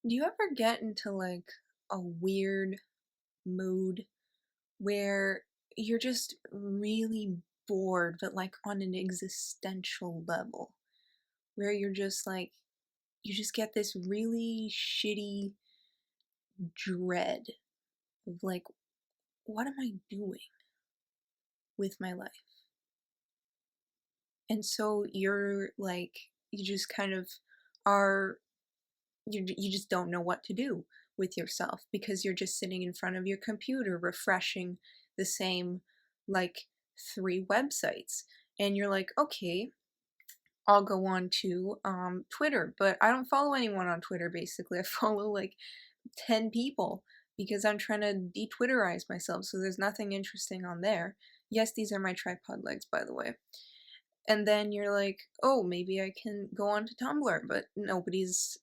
Do you ever get into like a weird mood where you're just really bored, but like on an existential level, where you're just like, you just get this really shitty dread of like, what am I doing with my life? And so you're like, you just kind of are, you just don't know what to do with yourself because you're just sitting in front of your computer refreshing the same like three websites, and you're like, okay, I'll go on to Twitter, but I don't follow anyone on Twitter. Basically, I follow like 10 people because I'm trying to de-twitterize myself, so there's nothing interesting on there. Yes, these are my tripod legs, by the way. And then you're like, oh, maybe I can go on to Tumblr, but nobody's,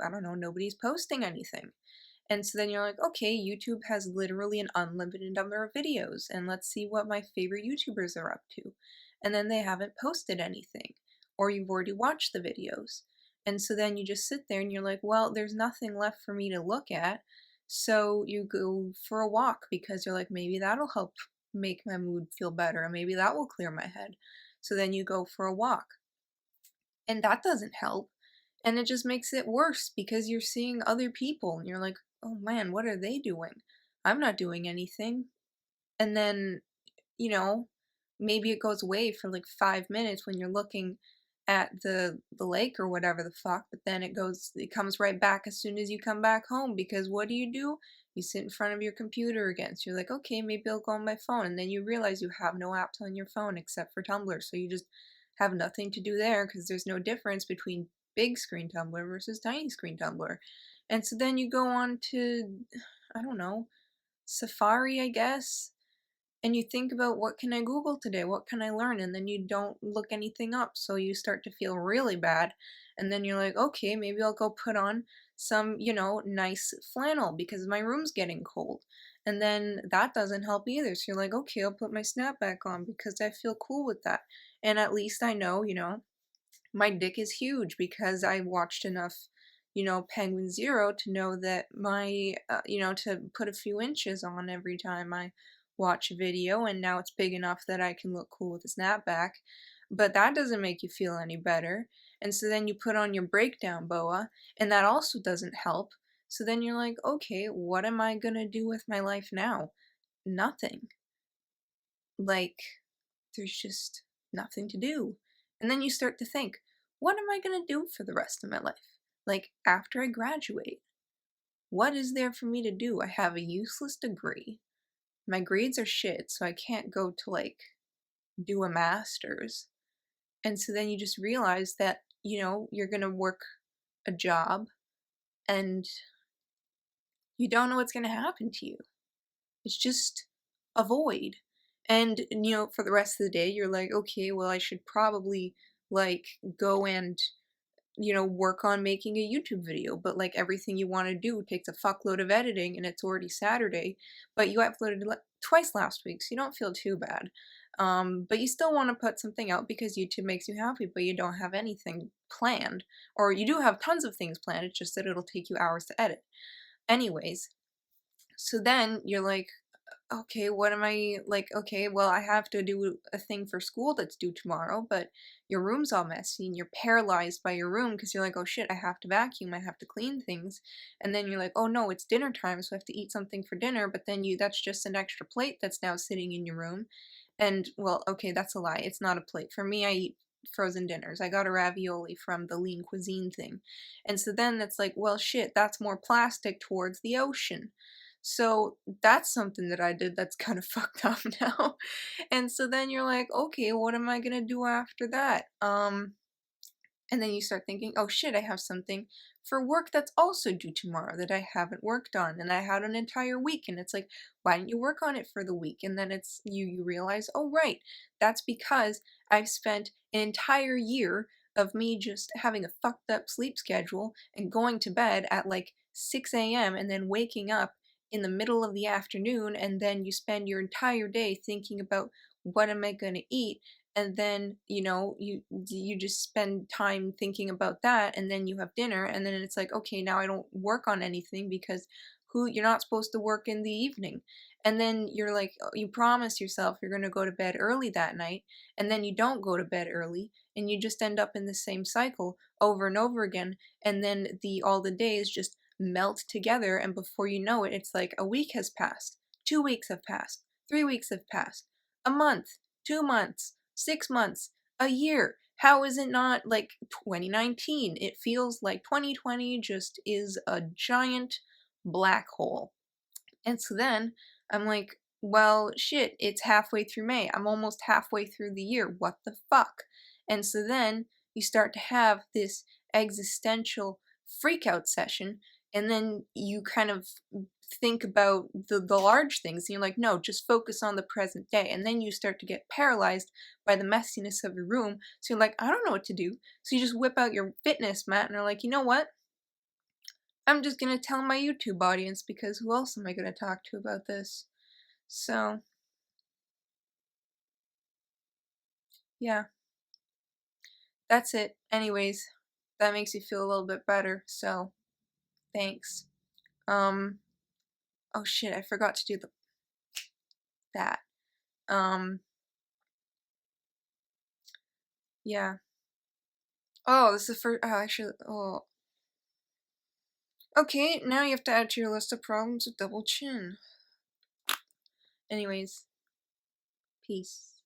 I don't know, nobody's posting anything. And so then you're like, okay, YouTube has literally an unlimited number of videos, and let's see what my favorite YouTubers are up to. And then they haven't posted anything, or you've already watched the videos. And so then you just sit there and you're like, well, there's nothing left for me to look at. So you go for a walk because you're like, maybe that'll help make my mood feel better, and maybe that will clear my head. So then you go for a walk, and that doesn't help. And it just makes it worse because you're seeing other people and you're like, oh man, what are they doing? I'm not doing anything. And then, you know, maybe it goes away for like 5 minutes when you're looking at the lake or whatever the fuck, but then it comes right back as soon as you come back home, because what do? You sit in front of your computer again. So you're like, okay, maybe I'll go on my phone, and then you realize you have no apps on your phone except for Tumblr, so you just have nothing to do there because there's no difference between big screen Tumblr versus tiny screen Tumblr. And so then you go on to, I don't know, Safari, I guess, and you think about, what can I Google today? What can I learn? And then you don't look anything up, so you start to feel really bad. And then you're like, okay, maybe I'll go put on some, nice flannel because my room's getting cold. And then that doesn't help either. So you're like, okay, I'll put my snapback on because I feel cool with that. And at least I know, my dick is huge because I watched enough, Penguin Zero to know that to put a few inches on every time I watch a video, and now it's big enough that I can look cool with a snapback. But that doesn't make you feel any better. And so then you put on your breakdown boa, and that also doesn't help. So then you're like, okay, what am I gonna do with my life now? Nothing. Like, there's just nothing to do. And then you start to think, what am I going to do for the rest of my life? Like, after I graduate, what is there for me to do? I have a useless degree. My grades are shit, so I can't go to, like, do a master's. And so then you just realize that, you're going to work a job and you don't know what's going to happen to you. It's just a void. And, for the rest of the day, you're like, okay, well, I should probably, like, go and, work on making a YouTube video. But, like, everything you want to do takes a fuckload of editing, and it's already Saturday. But you uploaded twice last week, so you don't feel too bad. But you still want to put something out because YouTube makes you happy, but you don't have anything planned. Or you do have tons of things planned, it's just that it'll take you hours to edit. Anyways, so then you're like, okay, what am I like? Okay, well, I have to do a thing for school that's due tomorrow, but your room's all messy and you're paralyzed by your room because you're like, oh shit, I have to vacuum, I have to clean things. And then you're like, oh no, it's dinner time, so I have to eat something for dinner, but then that's just an extra plate that's now sitting in your room. And, well, okay, that's a lie. It's not a plate. For me, I eat frozen dinners. I got a ravioli from the lean cuisine thing. And so then it's like, well, shit, that's more plastic towards the ocean. So that's something that I did that's kind of fucked up now. And so then you're like, okay, what am I gonna do after that? And then you start thinking, oh shit, I have something for work that's also due tomorrow that I haven't worked on, and I had an entire week, and it's like, why didn't you work on it for the week? And then it's you realize, oh right, that's because I've spent an entire year of me just having a fucked up sleep schedule and going to bed at like 6 a.m. and then waking up in the middle of the afternoon, and then you spend your entire day thinking about, what am I going to eat? and then you just spend time thinking about that, and then you have dinner, and then it's like, okay, now I don't work on anything because who you're not supposed to work in the evening. And then you're like, you promise yourself you're going to go to bed early that night, and then you don't go to bed early, and you just end up in the same cycle over and over again. And then all the days just melt together, and before you know it, it's like a week has passed, 2 weeks have passed, 3 weeks have passed, a month, 2 months, 6 months, a year. How is it not like 2019? It feels like 2020 just is a giant black hole. And so then I'm like, well, shit, it's halfway through May. I'm almost halfway through the year. What the fuck? And so then you start to have this existential freakout session, and then you kind of think about the large things, and you're like, no, just focus on the present day. And then you start to get paralyzed by the messiness of your room. So you're like, I don't know what to do. So you just whip out your fitness mat and are like, you know what? I'm just gonna tell my YouTube audience, because who else am I gonna talk to about this? So, yeah, that's it. Anyways, that makes you feel a little bit better, so thanks. Um, oh shit, I forgot to do that. Um, yeah. Oh, this is the first, oh, actually, oh. Okay, now you have to add to your list of problems with double chin. Anyways, peace.